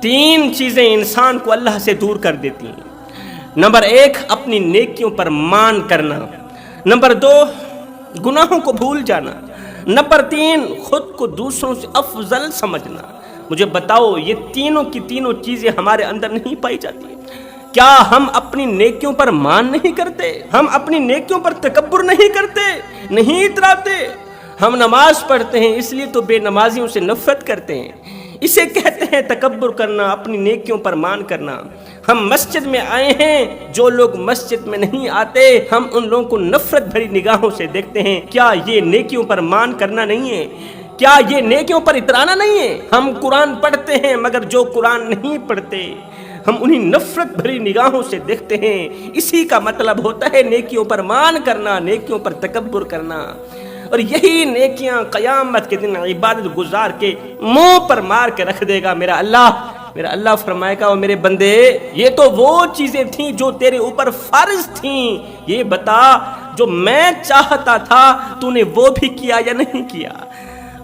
3 چیزیں انسان کو اللہ سے دور کر دیتی ہیں۔ نمبر 1 اپنی نیکیوں پر مان کرنا، نمبر 2 گناہوں کو بھول جانا، نمبر 3 خود کو دوسروں سے افضل سمجھنا۔ مجھے بتاؤ یہ تینوں کی تینوں چیزیں ہمارے اندر نہیں پائی جاتی؟ کیا ہم اپنی نیکیوں پر مان نہیں کرتے؟ ہم اپنی نیکیوں پر تکبر نہیں کرتے، نہیں اتراتے؟ ہم نماز پڑھتے ہیں اس لیے تو بے نمازیوں سے نفرت کرتے ہیں، اسے کہتے ہیں تکبر کرنا، اپنی نیکیوں پر مان کرنا۔ ہم مسجد میں آئے ہیں، جو لوگ مسجد میں نہیں آتے ہم ان لوگوں کو نفرت بھری نگاہوں سے دیکھتے ہیں۔ کیا یہ نیکیوں پر مان کرنا نہیں ہے؟ کیا یہ نیکیوں پر اترانا نہیں ہے؟ ہم قرآن پڑھتے ہیں مگر جو قرآن نہیں پڑھتے ہم انہیں نفرت بھری نگاہوں سے دیکھتے ہیں۔ اسی کا مطلب ہوتا ہے نیکیوں پر مان کرنا، نیکیوں پر تکبر کرنا۔ اور یہی نیکیاں قیامت کے دن عبادت گزار کے منہ پر مار کے رکھ دے گا میرا اللہ فرمائے گا، اور میرے بندے یہ تو وہ چیزیں تھیں جو تیرے اوپر فرض تھیں، یہ بتا جو میں چاہتا تھا تو نے وہ بھی کیا یا نہیں کیا؟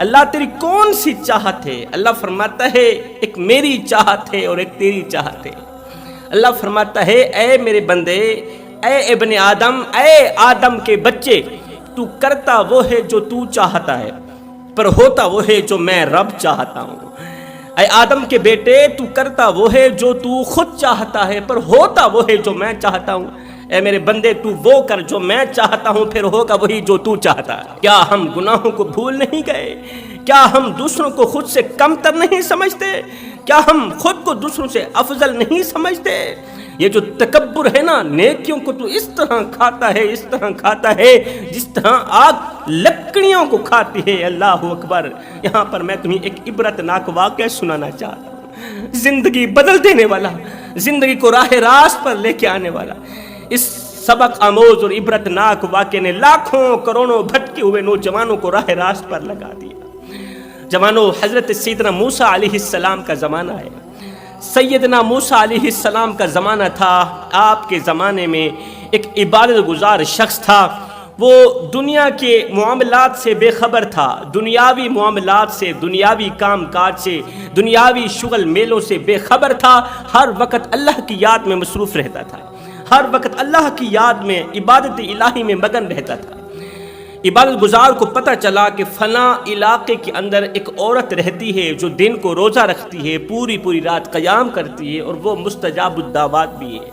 اللہ تیری کون سی چاہت ہے؟ اللہ فرماتا ہے ایک میری چاہت ہے اور ایک تیری چاہت ہے۔ اللہ فرماتا ہے اے میرے بندے، اے ابن آدم، اے آدم کے بچے، تو کرتا وہ ہے جو تو چاہتا ہے، پر ہوتا وہ ہے جو میں رب چاہتا ہوں۔ اے آدم کے بیٹے، تو کرتا وہ ہے جو تو خود چاہتا ہے، پر ہوتا وہ ہے جو میں چاہتا ہوں۔ اے میرے بندے تو وہ کر جو میں چاہتا ہوں، پھر ہوگا وہی جو تو چاہتا ہے۔ کیا ہم گناہوں کو بھول نہیں گئے؟ کیا ہم دوسروں کو خود سے کم تر نہیں سمجھتے؟ کیا ہم خود کو دوسروں سے افضل نہیں سمجھتے؟ یہ جو تکبر ہے نا، نیکیوں کو تو اس طرح کھاتا ہے، اس طرح کھاتا ہے جس طرح آگ لکڑیوں کو کھاتی ہے۔ اللہ اکبر۔ یہاں پر میں تمہیں ایک عبرت ناک واقعہ سنانا چاہتا ہوں، زندگی بدل دینے والا، زندگی کو راہ راست پر لے کے آنے والا۔ اس سبق آموز اور عبرت ناک واقعے نے لاکھوں کروڑوں بھٹکے ہوئے نوجوانوں کو راہ راست پر لگا دیا۔ جوانوں، حضرت سیدنا موسیٰ علیہ السلام کا زمانہ ہے۔ سیدنا موسیٰ علیہ السلام کا زمانہ تھا۔ آپ کے زمانے میں ایک عبادت گزار شخص تھا، وہ دنیا کے معاملات سے بے خبر تھا، دنیاوی معاملات سے، دنیاوی کام کاج سے، دنیاوی شغل میلوں سے بے خبر تھا۔ ہر وقت اللہ کی یاد میں مصروف رہتا تھا، ہر وقت اللہ کی یاد میں، عبادت الہی میں مگن رہتا تھا۔ عبادت گزار کو پتہ چلا کہ فلاں علاقے کے اندر ایک عورت رہتی ہے جو دن کو روزہ رکھتی ہے، پوری رات قیام کرتی ہے، اور وہ مستجاب الدعوات بھی ہے،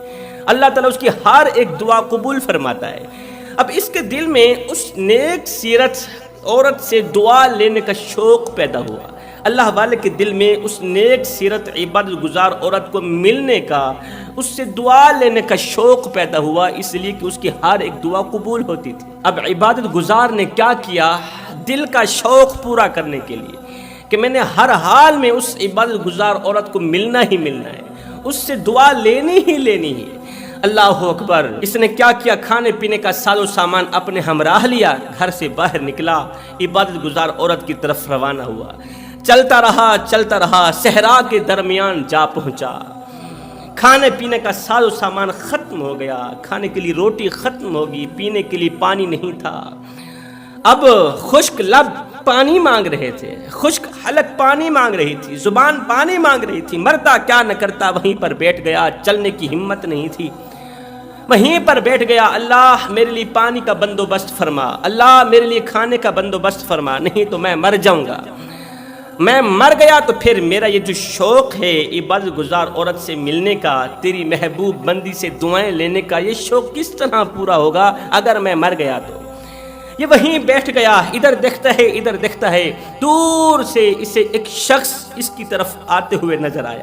اللہ تعالیٰ اس کی ہر ایک دعا قبول فرماتا ہے۔ اب اس کے دل میں اس نیک سیرت عورت سے دعا لینے کا شوق پیدا ہوا۔ اللہ والے کے دل میں اس نیک سیرت عبادت گزار عورت کو ملنے کا، اس سے دعا لینے کا شوق پیدا ہوا، اس لیے کہ اس کی ہر ایک دعا قبول ہوتی تھی۔ اب عبادت گزار نے کیا کیا؟ دل کا شوق پورا کرنے کے لیے کہ میں نے ہر حال میں اس عبادت گزار عورت کو ملنا ہی ملنا ہے، اس سے دعا لینی ہی لینی ہے۔ اللہ اکبر۔ اس نے کیا کیا؟ کھانے پینے کا ساز و سامان اپنے ہمراہ لیا، گھر سے باہر نکلا، عبادت گزار عورت کی طرف روانہ ہوا۔ چلتا رہا، صحرا کے درمیان جا پہنچا۔ کھانے پینے کا ساز و سامان ختم ہو گیا، کھانے کے لیے روٹی ختم ہوگی، پینے کے لیے پانی نہیں تھا۔ اب خشک لب پانی مانگ رہے تھے، خشک حلق پانی مانگ رہی تھی، زبان پانی مانگ رہی تھی۔ مرتا کیا نہ کرتا، وہیں پر بیٹھ گیا، چلنے کی ہمت نہیں تھی، وہیں پر بیٹھ گیا۔ اللہ میرے لیے پانی کا بندوبست فرما، اللہ میرے لیے کھانے کا بندوبست فرما، نہیں تو میں مر جاؤں گا۔ میں مر گیا تو پھر میرا یہ جو شوق ہے عبادت گزار عورت سے ملنے کا، تیری محبوب بندی سے دعائیں لینے کا، یہ شوق کس طرح پورا ہوگا اگر میں مر گیا تو؟ یہ وہیں بیٹھ گیا، ادھر دیکھتا ہے، دور سے اسے ایک شخص اس کی طرف آتے ہوئے نظر آیا،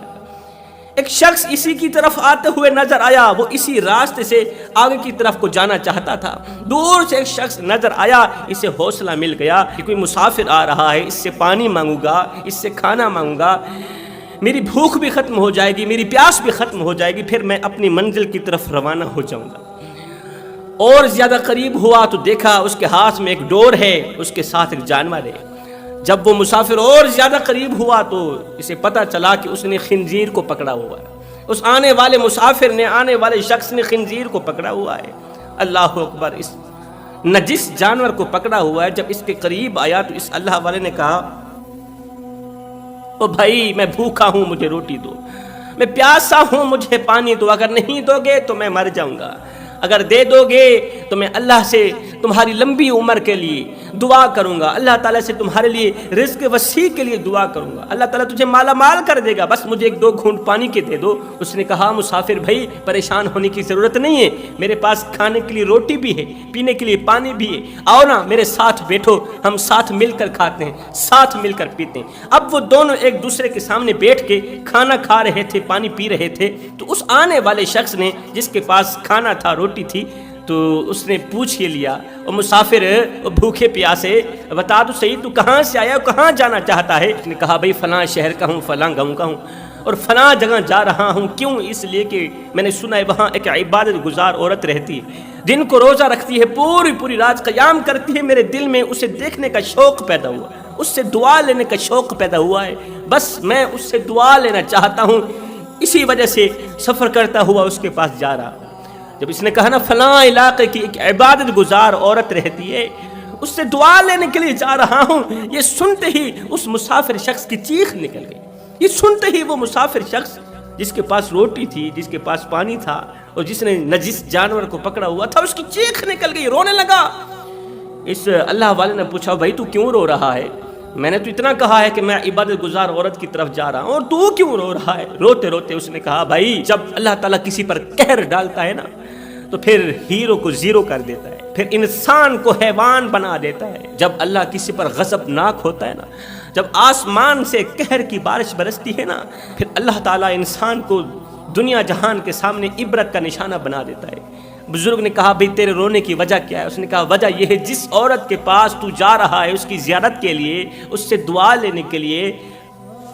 ایک شخص اسی کی طرف آتے ہوئے نظر آیا۔ وہ اسی راستے سے آگے کی طرف کو جانا چاہتا تھا، دور سے ایک شخص نظر آیا، اسے حوصلہ مل گیا کہ کوئی مسافر آ رہا ہے، اس سے پانی مانگوں گا، اس سے کھانا مانگوں گا، میری بھوک بھی ختم ہو جائے گی، میری پیاس بھی ختم ہو جائے گی، پھر میں اپنی منزل کی طرف روانہ ہو جاؤں گا۔ اور زیادہ قریب ہوا تو دیکھا اس کے ہاتھ میں ایک ڈور ہے، اس کے ساتھ ایک جانور ہے۔ جب وہ مسافر اور زیادہ قریب ہوا تو اسے پتہ چلا کہ اس نے خنزیر کو پکڑا ہوا ہے، اس آنے والے مسافر نے، آنے والے شخص نے خنزیر کو پکڑا ہوا ہے۔ اللہ اکبر۔ اس نجس جانور کو پکڑا ہوا ہے۔ جب اس کے قریب آیا تو اس اللہ والے نے کہا او بھائی میں بھوکا ہوں مجھے روٹی دو، میں پیاسا ہوں مجھے پانی دو، اگر نہیں دو گے تو میں مر جاؤں گا، اگر دے دو گے تو میں اللہ سے تمہاری لمبی عمر کے لیے دعا کروں گا، اللہ تعالیٰ سے تمہارے لیے رزق وسیع کے لیے دعا کروں گا، اللہ تعالیٰ تجھے مالا مال کر دے گا، بس مجھے 1-2 گھونٹ پانی کے دے دو۔ اس نے کہا مسافر بھائی پریشان ہونے کی ضرورت نہیں ہے، میرے پاس کھانے کے لیے روٹی بھی ہے، پینے کے لیے پانی بھی ہے، آؤ نا میرے ساتھ بیٹھو، ہم ساتھ مل کر کھاتے ہیں، ساتھ مل کر پیتے ہیں۔ اب وہ دونوں ایک دوسرے کے سامنے بیٹھ کے کھانا کھا رہے تھے، پانی پی رہے تھے، تو اس آنے والے شخص نے جس کے پاس کھانا تھا، روٹی تھی، تو اس نے پوچھ کے لیا، وہ مسافر بھوکے پیاسے بتا تو صحیح تو کہاں سے آیا، کہاں جانا چاہتا ہے؟ اس نے کہا بھائی فلاں شہر کا ہوں، فلاں گاؤں کا ہوں، اور فلاں جگہ جا رہا ہوں۔ کیوں؟ اس لیے کہ میں نے سنا ہے وہاں ایک عبادت گزار عورت رہتی ہے، دن کو روزہ رکھتی ہے، پوری رات قیام کرتی ہے، میرے دل میں اسے دیکھنے کا شوق پیدا ہوا، اس سے دعا لینے کا شوق پیدا ہوا ہے، بس میں اس سے دعا لینا چاہتا ہوں، اسی وجہ سے سفر کرتا ہوا اس کے پاس جا رہا ہوں۔ جب اس نے کہا نا فلاں علاقے کی ایک عبادت گزار عورت رہتی ہے، اس سے دعا لینے کے لیے جا رہا ہوں، یہ سنتے ہی اس مسافر شخص کی چیخ نکل گئی، یہ سنتے ہی وہ مسافر شخص جس کے پاس روٹی تھی، جس کے پاس پانی تھا، اور جس نے نجس جانور کو پکڑا ہوا تھا، اس کی چیخ نکل گئی، رونے لگا۔ اس اللہ والے نے پوچھا بھائی تو کیوں رو رہا ہے؟ میں نے تو اتنا کہا ہے کہ میں عبادت گزار عورت کی طرف جا رہا ہوں، اور تو کیوں رو رہا ہے؟ روتے روتے اس نے کہا بھائی جب اللہ تعالیٰ کسی پر قہر ڈالتا ہے نا تو پھر ہیرو کو زیرو کر دیتا ہے، پھر انسان کو حیوان بنا دیتا ہے۔ جب اللہ کسی پر غضبناک ہوتا ہے نا، جب آسمان سے قہر کی بارش برستی ہے نا، پھر اللہ تعالیٰ انسان کو دنیا جہان کے سامنے عبرت کا نشانہ بنا دیتا ہے۔ بزرگ نے کہا بھئی تیرے رونے کی وجہ کیا ہے؟ اس نے کہا وجہ یہ ہے جس عورت کے پاس تو جا رہا ہے اس کی زیارت کے لیے، اس سے دعا لینے کے لیے،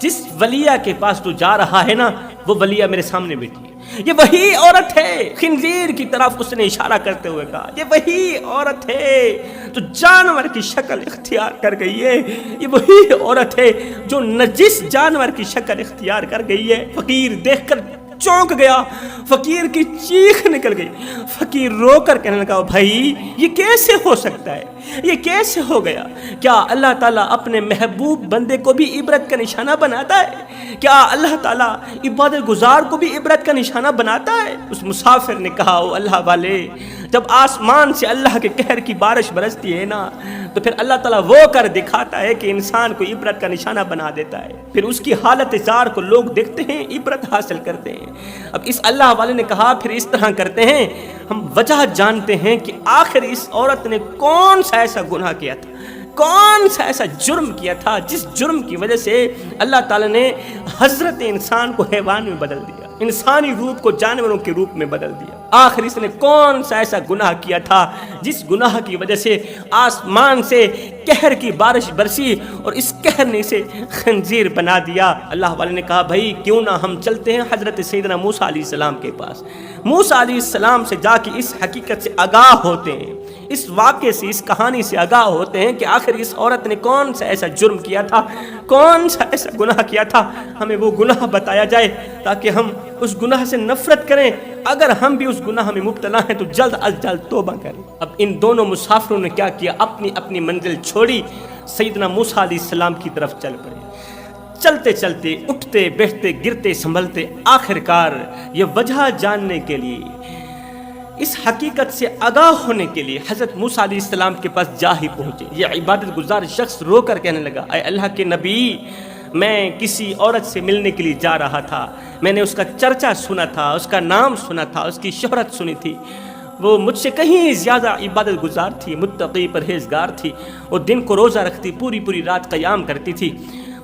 جس ولیہ کے پاس تو جا رہا ہے نا وہ ولیہ میرے سامنے بیٹھی ہے، یہ وہی عورت ہے۔ خنزیر کی طرف اس نے اشارہ کرتے ہوئے کہا یہ وہی عورت ہے جو جانور کی شکل اختیار کر گئی ہے، یہ وہی عورت ہے جو نجس جانور کی شکل اختیار کر گئی ہے۔ فقیر دیکھ کر چونک گیا، فقیر کی چیخ نکل گئی، فقیر رو کر کہنے لگا بھائی یہ کیسے ہو سکتا ہے، یہ کیسے ہو گیا؟ کیا اللہ تعالیٰ اپنے محبوب بندے کو بھی عبرت کا نشانہ بناتا ہے؟ کیا اللہ تعالیٰ عبادت گزار کو بھی عبرت کا نشانہ بناتا ہے؟ اس مسافر نے کہا او اللہ والے، جب آسمان سے اللہ کے قہر کی بارش برستی ہے نا تو پھر اللہ تعالیٰ وہ کر دکھاتا ہے کہ انسان کو عبرت کا نشانہ بنا دیتا ہے، پھر اس کی حالت زار کو لوگ دیکھتے ہیں، عبرت حاصل کرتے ہیں۔ اب اس اللہ والے نے کہا پھر اس طرح کرتے ہیں، ہم وجہ جانتے ہیں کہ آخر اس عورت نے کون سا ایسا گناہ کیا تھا، کون سا ایسا جرم کیا تھا جس جرم کی وجہ سے اللہ تعالیٰ نے حضرت انسان کو حیوان میں بدل دیا، انسانی روپ کو جانوروں کے روپ میں بدل دیا۔ آخر اس نے کون سا ایسا گناہ کیا تھا جس گناہ کی وجہ سے آسمان سے قہر کی بارش برسی اور اس قہر نے اسے خنزیر بنا دیا۔ اللہ والے نے کہا بھائی کیوں نہ ہم چلتے ہیں حضرت سیدنا موسیٰ علیہ السلام کے پاس، موسیٰ علیہ السلام سے جا کے اس حقیقت سے آگاہ ہوتے ہیں، اس واقعے سے، اس کہانی سے آگاہ ہوتے ہیں کہ آخر اس عورت نے کون سا ایسا جرم کیا تھا، کون سا ایسا گناہ کیا تھا، ہمیں وہ گناہ بتایا جائے تاکہ ہم اس گناہ سے نفرت کریں، اگر ہم بھی اس گناہ میں مبتلا ہیں تو جلد از جلد توبہ کریں۔ اب ان دونوں مسافروں نے کیا کیا، اپنی اپنی منزل چھوڑی، سیدنا موسیٰ علیہ السلام کی طرف چل پڑے۔ چلتے چلتے، اٹھتے بیٹھتے، گرتے سنبھلتے، آخرکار یہ وجہ جاننے کے لیے، اس حقیقت سے آگاہ ہونے کے لیے حضرت موسیٰ علیہ السلام کے پاس جا ہی پہنچے۔ یہ عبادت گزار شخص رو کر کہنے لگا اے اللہ کے نبی، میں کسی عورت سے ملنے کے لیے جا رہا تھا، میں نے اس کا چرچا سنا تھا، اس کا نام سنا تھا، اس کی شہرت سنی تھی، وہ مجھ سے کہیں زیادہ عبادت گزار تھی، متقی پرہیزگار تھی، وہ دن کو روزہ رکھتی، پوری رات قیام کرتی تھی،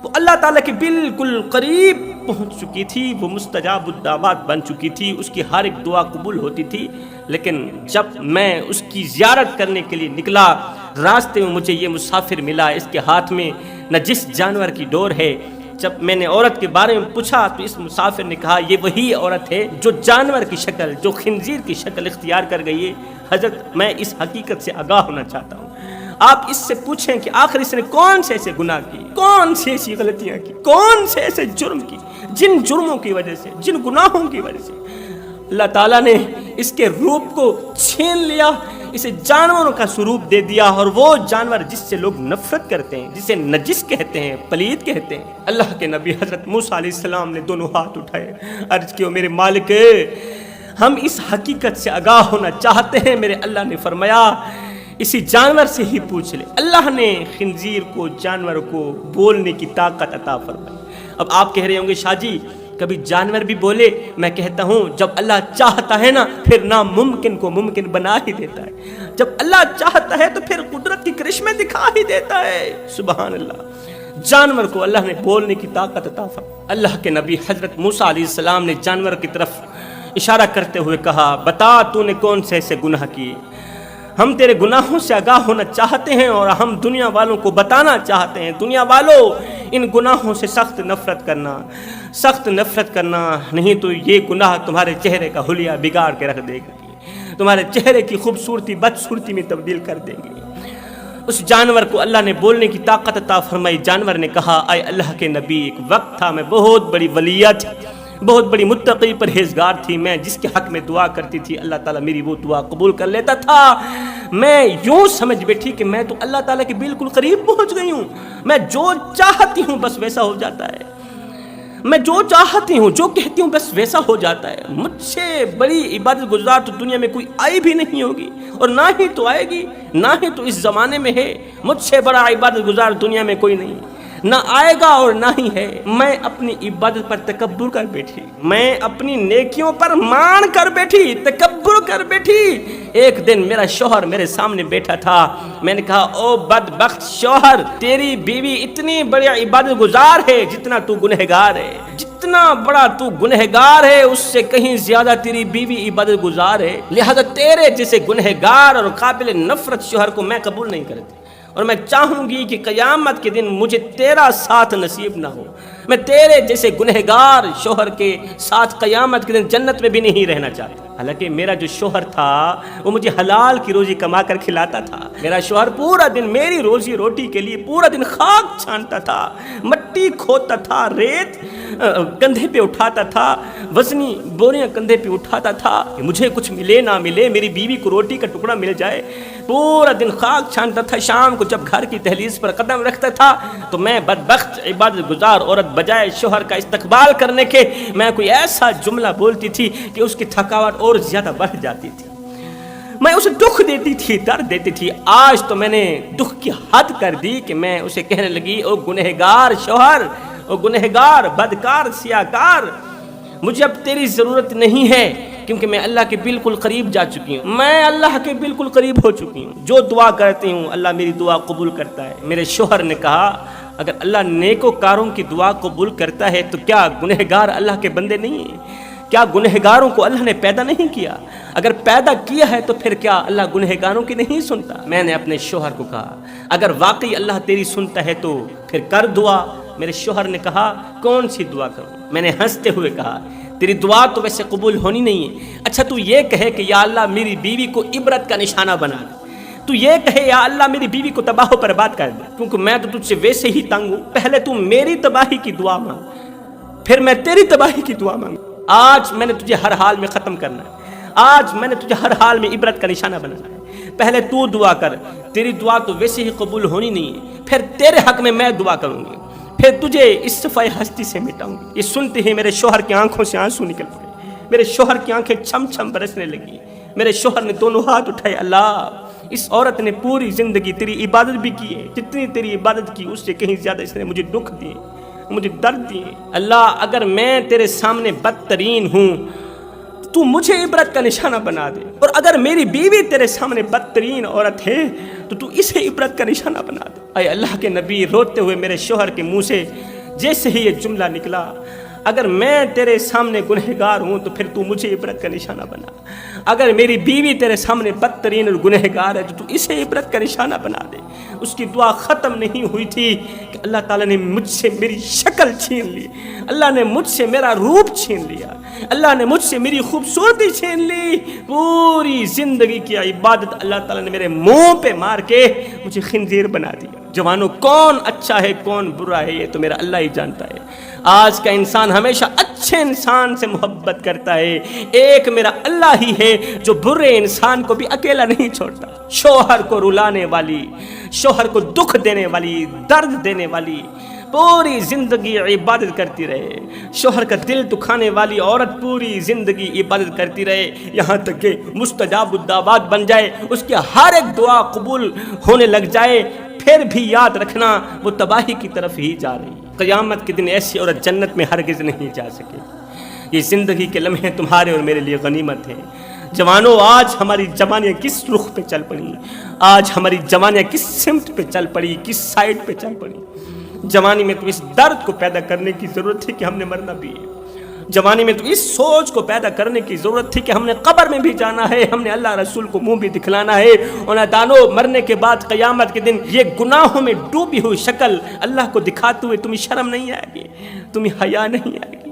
وہ اللہ تعالیٰ کے بالکل قریب پہنچ چکی تھی، وہ مستجاب الدعوات بن چکی تھی، اس کی ہر ایک دعا قبول ہوتی تھی۔ لیکن جب میں اس کی زیارت کرنے کے لیے نکلا، راستے میں مجھے یہ مسافر ملا، اس کے ہاتھ میں نجس جانور کی ڈور ہے۔ جب میں نے عورت کے بارے میں پوچھا تو اس مسافر نے کہا یہ وہی عورت ہے جو جانور کی شکل، جو خنزیر کی شکل اختیار کر گئی ہے۔ حضرت میں اس حقیقت سے آگاہ ہونا چاہتا ہوں، آپ اس سے پوچھیں کہ آخر اس نے کون سے ایسے گناہ کی، کون سے ایسی غلطیاں کی، کون سے ایسے جرم کی، جن جرموں کی وجہ سے، جن گناہوں کی وجہ سے اللہ تعالیٰ نے اس کے روپ کو چھین لیا، اسے جانوروں کا سوروپ دے دیا، اور وہ جانور جس سے لوگ نفرت کرتے ہیں، جسے نجس کہتے ہیں، پلید کہتے ہیں، اللہ کے نبی حضرت موسیٰ علیہ السلام نے دونوں ہاتھ اٹھائے، عرض کیا میرے مالک ہم اس حقیقت سے آگاہ ہونا چاہتے ہیں۔ میرے اللہ نے فرمایا اسی جانور سے ہی پوچھ لے۔ اللہ نے خنزیر کو، جانور کو بولنے کی طاقت عطا فرمائی۔ اب آپ کہہ رہے ہوں گے شاہ جی کبھی جانور بھی بولے؟ میں کہتا ہوں جب اللہ چاہتا ہے نا پھر ناممکن کو ممکن بنا ہی دیتا ہے، جب اللہ چاہتا ہے تو پھر قدرت کی کرشمے دکھا ہی دیتا ہے، سبحان اللہ۔ جانور کو اللہ نے بولنے کی طاقت عطا فرمائی۔ اللہ کے نبی حضرت موسیٰ علیہ السلام نے جانور کی طرف اشارہ کرتے ہوئے کہا بتا تو نے کون سے ایسے گناہ کیے؟ ہم تیرے گناہوں سے آگاہ ہونا چاہتے ہیں اور ہم دنیا والوں کو بتانا چاہتے ہیں۔ دنیا والوں ان گناہوں سے سخت نفرت کرنا، سخت نفرت کرنا، نہیں تو یہ گناہ تمہارے چہرے کا حلیہ بگاڑ کے رکھ دے گی، تمہارے چہرے کی خوبصورتی بدصورتی میں تبدیل کر دیں گے۔ اس جانور کو اللہ نے بولنے کی طاقت عطا فرمائی۔ جانور نے کہا اے اللہ کے نبی ایک وقت تھا میں بہت بڑی ولیہ تھی، بہت بڑی متقی پرہیزگار تھی، میں جس کے حق میں دعا کرتی تھی اللہ تعالیٰ میری وہ دعا قبول کر لیتا تھا۔ میں یوں سمجھ بیٹھی کہ میں تو اللہ تعالیٰ کے بالکل قریب پہنچ گئی ہوں، میں جو چاہتی ہوں بس ویسا ہو جاتا ہے، میں جو چاہتی ہوں جو کہتی ہوں بس ویسا ہو جاتا ہے۔ مجھ سے بڑی عبادت گزار تو دنیا میں کوئی آئی بھی نہیں ہوگی اور نہ ہی تو آئے گی، نہ ہی تو اس زمانے میں ہے۔ مجھ سے بڑا عبادت گزار دنیا میں کوئی نہیں، نہ آئے گا اور نہ ہی ہے۔ میں اپنی عبادت پر تکبر کر بیٹھی، میں اپنی نیکیوں پر مان کر بیٹھی، تکبر کر بیٹھی۔ ایک دن میرا شوہر میرے سامنے بیٹھا تھا، میں نے کہا او بدبخت شوہر، تیری بیوی اتنی بڑی عبادت گزار ہے جتنا تو گنہگار ہے، جتنا بڑا تو گنہگار ہے اس سے کہیں زیادہ تیری بیوی عبادت گزار ہے، لہذا تیرے جیسے گنہگار اور قابل نفرت شوہر کو میں قبول نہیں کرتی، اور میں چاہوں گی کہ قیامت کے دن مجھے تیرا ساتھ نصیب نہ ہو، میں تیرے جیسے گنہگار شوہر کے ساتھ قیامت کے دن جنت میں بھی نہیں رہنا چاہتا۔ حالانکہ میرا جو شوہر تھا وہ مجھے حلال کی روزی کما کر کھلاتا تھا، میرا شوہر پورا دن میری روزی روٹی کے لیے پورا دن خاک چھانتا تھا، مٹی کھودتا تھا، ریت کندھے پہ اٹھاتا تھا، وزنی بوریاں کندھے پہ اٹھاتا تھا کہ مجھے کچھ ملے نہ ملے میری بیوی کو روٹی کا ٹکڑا مل جائے، پورا دن خاک چھانتا تھا۔ شام کو جب گھر کی دہلیز پر قدم رکھتا تھا تو میں بدبخت عبادت گزار عورت بجائے شوہر کا استقبال کرنے کے میں کوئی ایسا جملہ بولتی تھی کہ اس کی تھکاوٹ اور زیادہ بڑھ جاتی تھی، میں اسے دکھ دیتی تھی، درد دیتی تھی۔ آج تو میں نے دکھ کی حد کر دی کہ میں اسے کہنے لگی او گنہگار شوہر، او گنہگار بدکار سیاکار، مجھے اب تیری ضرورت نہیں ہے کیونکہ میں اللہ کے بالکل قریب جا چکی ہوں، میں اللہ کے بالکل قریب ہو چکی ہوں، جو دعا کرتی ہوں اللہ میری دعا قبول کرتا ہے۔ میرے شوہر نے کہا اگر اللہ نیکوکاروں کی دعا قبول کرتا ہے تو کیا گنہگار اللہ کے بندے نہیں ہیں؟ کیا گنہگاروں کو اللہ نے پیدا نہیں کیا؟ اگر پیدا کیا ہے تو پھر کیا اللہ گنہگاروں کی نہیں سنتا؟ میں نے اپنے شوہر کو کہا اگر واقعی اللہ تیری سنتا ہے تو پھر کر دعا۔ میرے شوہر نے کہا کون سی دعا کروں؟ میں نے ہنستے ہوئے کہا تیری دعا تو ویسے قبول ہونی نہیں ہے، اچھا تو یہ کہے کہ یا اللہ میری بیوی کو عبرت کا نشانہ بنا دے، تو یہ کہے یا اللہ میری بیوی کو تباہ و برباد کر دے، کیونکہ میں تو تجھ سے ویسے ہی تنگ ہوں، پہلے تو میری تباہی کی دعا مانگ پھر میں تیری تباہی کی دعا مانگ۔ آج میں نے تجھے ہر حال میں ختم کرنا ہے، آج میں نے تجھے ہر حال میں عبرت کا نشانہ بنانا ہے، پہلے تو دعا کر، تیری دعا تو ویسے ہی قبول ہونی نہیں ہے، پھر تیرے حق میں میں دعا کروں گی، پھر تجھے اس صفحہ ہستی سے مٹاؤں گی۔ یہ سنتے ہی میرے شوہر کی آنکھوں سے آنسو نکل پڑے، میرے شوہر کی آنکھیں چھم چھم برسنے لگی، میرے شوہر نے دونوں ہاتھ اٹھائے، اللہ اس عورت نے پوری زندگی تیری عبادت بھی کی ہے، جتنی تیری عبادت کی اس سے کہیں زیادہ اس نے مجھے دکھ دیے، مجھے درد دیے، اللہ اگر میں تیرے سامنے بدترین ہوں تو مجھے عبرت کا نشانہ بنا دے، اور اگر میری بیوی تیرے سامنے بدترین عورت ہے تو اسے عبرت کا نشانہ بنا دے۔ اے اللہ کے نبی، روتے ہوئے میرے شوہر کے منہ سے جیسے ہی یہ جملہ نکلا، اگر میں تیرے سامنے گنہگار ہوں تو پھر تو مجھے عبرت کا نشانہ بنا، اگر میری بیوی تیرے سامنے بدترین اور گنہگار ہے تو اسے عبرت کا نشانہ بنا دے۔ اس کی دعا ختم نہیں ہوئی تھی کہ اللہ تعالیٰ نے مجھ سے میری شکل چھین لی، اللہ نے مجھ سے میرا روپ چھین لیا، اللہ نے مجھ سے میری خوبصورتی چھین لی، پوری زندگی کی عبادت اللہ تعالیٰ نے میرے منہ پہ مار کے مجھے خنزیر بنا دیا۔ جوانوں کون اچھا ہے کون برا ہے یہ تو میرا اللہ ہی جانتا ہے۔ آج کا انسان ہمیشہ اچھے انسان سے محبت کرتا ہے، ایک میرا اللہ ہی ہے جو برے انسان کو بھی اکیلا نہیں چھوڑتا۔ شوہر کو رلانے والی، شوہر کو دکھ دینے والی، درد دینے والی، پوری زندگی عبادت کرتی رہے، شوہر کا دل دکھانے والی عورت پوری زندگی عبادت کرتی رہے، یہاں تک کہ مستجاب الدعوات بن جائے، اس کی ہر ایک دعا قبول ہونے لگ جائے، پھر بھی یاد رکھنا وہ تباہی کی طرف ہی جا رہی ہے۔ قیامت کے دن ایسی عورت جنت میں ہرگز نہیں جا سکے۔ یہ زندگی کے لمحے تمہارے اور میرے لیے غنیمت ہے۔ جوانوں، آج ہماری جوانیاں کس رخ پہ چل پڑی، آج ہماری جوانیاں کس سمت پہ چل پڑی، کس سائڈ پہ چل پڑی۔ جوانی میں تو اس درد کو پیدا کرنے کی ضرورت تھی کہ ہم نے مرنا بھی ہے، جوانی میں تو اس سوچ کو پیدا کرنے کی ضرورت تھی کہ ہم نے قبر میں بھی جانا ہے، ہم نے اللہ رسول کو منہ بھی دکھلانا ہے، اور دانو مرنے کے بعد قیامت کے دن یہ گناہوں میں ڈوبی ہوئی شکل اللہ کو دکھاتے ہوئے تمہیں شرم نہیں آئے گی، تمہیں حیا نہیں آئے گی؟